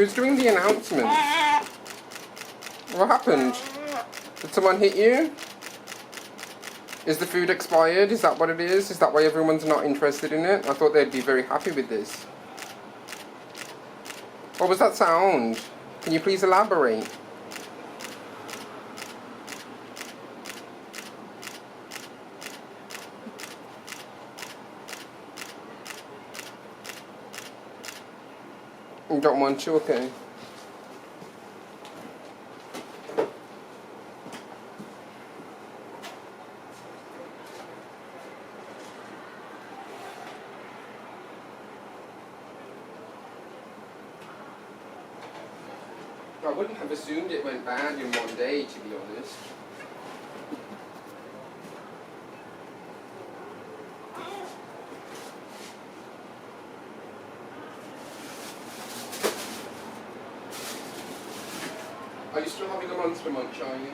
Who's doing the announcement? What happened? Did someone hit you? Is the food expired? Is that what it is? Is that why everyone's not interested in it? I thought they'd be very happy with this. What was that sound? Can you please elaborate? You don't want to? Okay. I wouldn't have assumed it went bad in one day, to be honest. Are you still having a monster munch, are you?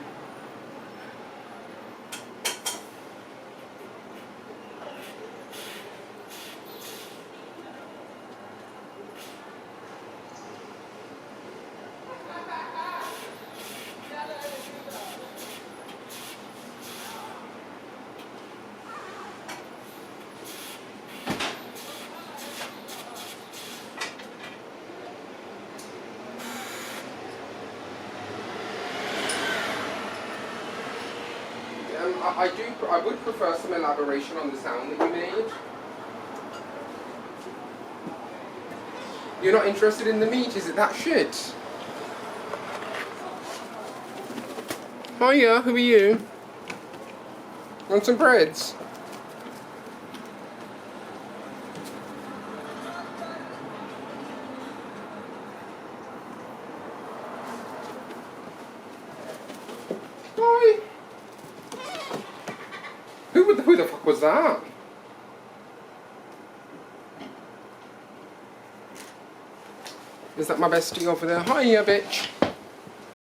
I would prefer some elaboration on the sound that you made. You're not interested in the meat, is it that shit? Hiya, who are you? Want some breads? Hi. Who the fuck was that? Is that my bestie over there? Hiya, bitch.